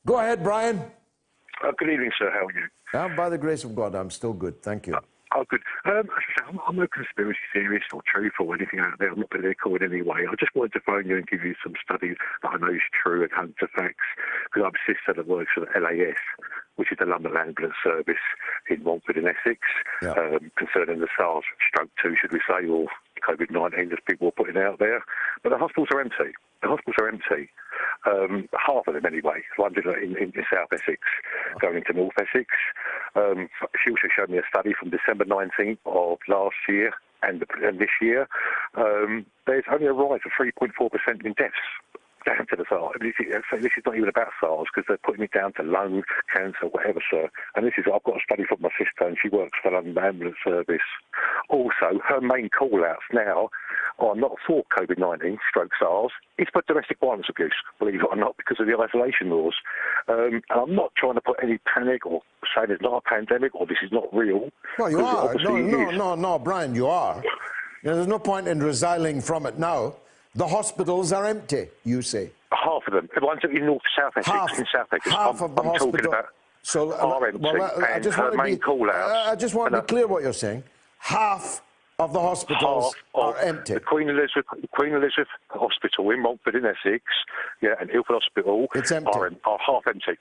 Go ahead, Brian. Good evening, sir. How are you? By the grace of God, I'm still good. Thank you. Good. I'm no conspiracy theorist or truth or anything out there. I'm not political in any way. I just wanted to phone you and give you some studies that I know is true and hunter facts, because I have a sister that works for the LAS, which is the London Ambulance Service in Montford in Essex, concerning the SARS-2, should we say, or COVID-19, as people are putting out there. But the hospitals are empty. Half of them anyway. One's in South Essex, going into North Essex. She also showed me a study from December 19th of last year and this year. There's only a rise of 3.4% in deaths down to the SARS. This is not even about SARS, because they're putting it down to lung cancer, whatever, sir. And I've got a study from my sister, and she works for the London Ambulance Service. Also, her main call-outs now are not for COVID-19, stroke SARS, it's for domestic violence abuse, believe it or not, because of the isolation laws. And I'm not trying to put any panic or say there's not a pandemic or this is not real. Well, you are. No, Brian, you are. There's no point in resiling from it now. The hospitals are empty, you say. Half of them. The ones in South Essex. In South Essex. Half of the hospital. Talking about are empty. I just want to be clear what you're saying. Half of the hospitals are empty. The Queen Elizabeth Hospital in Montford in Essex, and Ilford Hospital are half empty.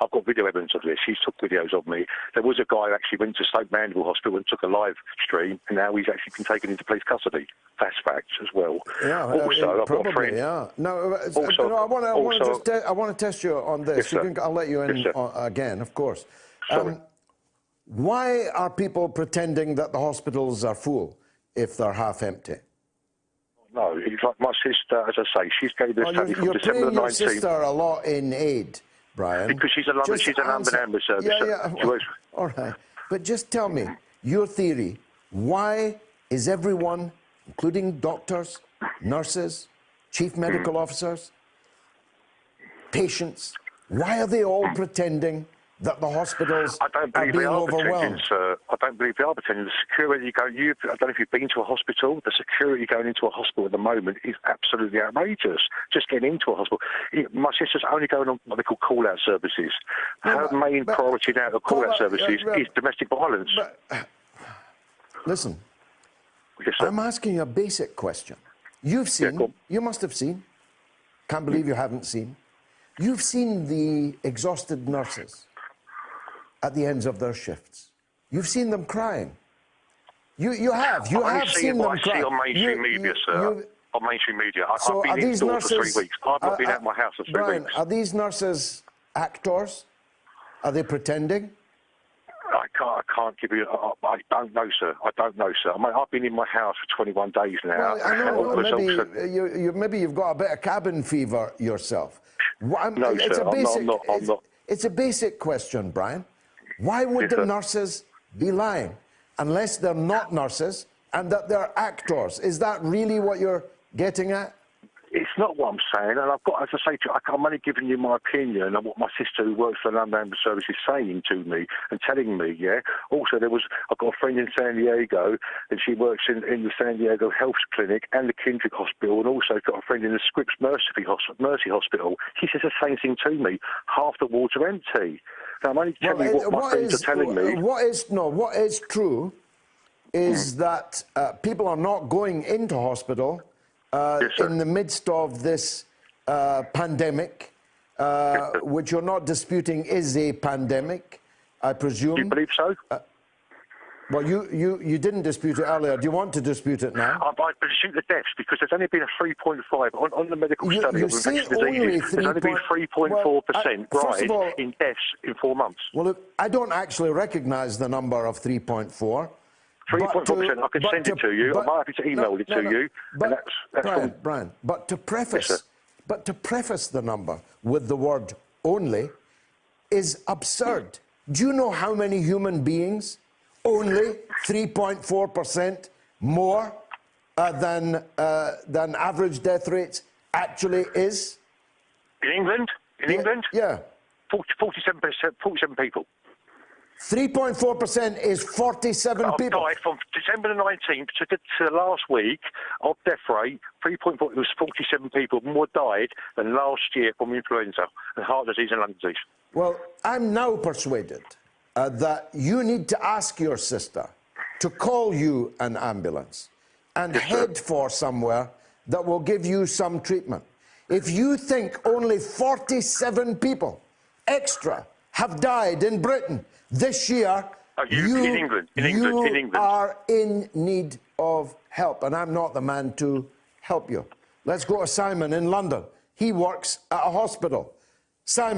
I've got video evidence of this. He's took videos of me. There was a guy who actually went to Stoke Mandeville Hospital and took a live stream, and now he's actually been taken into police custody. That's facts as well. Yeah, also, I've got a friend. Yeah. No, I want to test you on this. Yes, I'll let you in again, of course. Sorry. Why are people pretending that the hospitals are full if they're half empty? No, it's like my sister, as I say, she's gave this study from December the 19th. You're playing your sister a lot in aid, Brian. Because she's a London Ambulance Service. All right. But just tell me, your theory, why is everyone, including doctors, nurses, chief medical officers, patients, why are they all pretending that the hospitals are being overwhelmed? Sir. I don't believe they are pretending. The security I don't know if you've been to a hospital. The security going into a hospital at the moment is absolutely outrageous. Just getting into a hospital. My sister's only going on what they call call-out services. Her main priority now of call-out services is domestic violence. Listen, yes, I'm asking you a basic question. You've seen, you must have seen, can't believe you haven't seen, you've seen the exhausted nurses at the ends of their shifts. You've seen them crying. You have seen them crying. I see on mainstream media, sir. On mainstream media. I've been indoors for 3 weeks. I've not been out of my house for 3 weeks. Are these nurses actors? Are they pretending? I can't give you... I don't know, sir. I don't know, sir. I mean, I've been in my house for 21 days now. Well, I know. Maybe you've got a bit of cabin fever yourself. No, sir. I'm not. It's a basic question, Brian. Why would the nurses be lying unless they're not nurses and that they're actors? Is that really what you're getting at? It's not what I'm saying, and I've got, as I say to you, I'm only giving you my opinion and what my sister who works for the London Ambulance Service is saying to me and telling me, Also, I've got a friend in San Diego, and she works in the San Diego Health Clinic and the Kindred Hospital, and also got a friend in the Scripps Mercy Hospital. She says the same thing to me. Half the wards are empty. Now, I'm only telling you what my friends are telling me. What is true is that people are not going into hospital in the midst of this pandemic, which you're not disputing is a pandemic, I presume. Do you believe so? Well, you didn't dispute it earlier. Do you want to dispute it now? I dispute the deaths because there's only been a 3.5 on the medical study you of infectious diseases. There's only been 3.4% rise in deaths in 4 months. Well, look, I don't actually recognise the number of 3.4. 3.4%. I can send it to you. I'm happy to email it to you. But Brian, but to preface the number with the word "only" is absurd. Do you know how many human beings only 3.4% more than average death rates actually is? In England? In England? Yeah. 47 people. 3.4% is 47 I've people. died from December the 19th to the last week of death rate. 3.4, it was 47 people more died than last year from influenza and heart disease and lung disease. Well, I'm now persuaded that you need to ask your sister to call you an ambulance and head for somewhere that will give you some treatment. If you think only 47 people extra have died in Britain this year, in England. Are in need of help, and I'm not the man to help you. Let's go to Simon in London. He works at a hospital. Simon.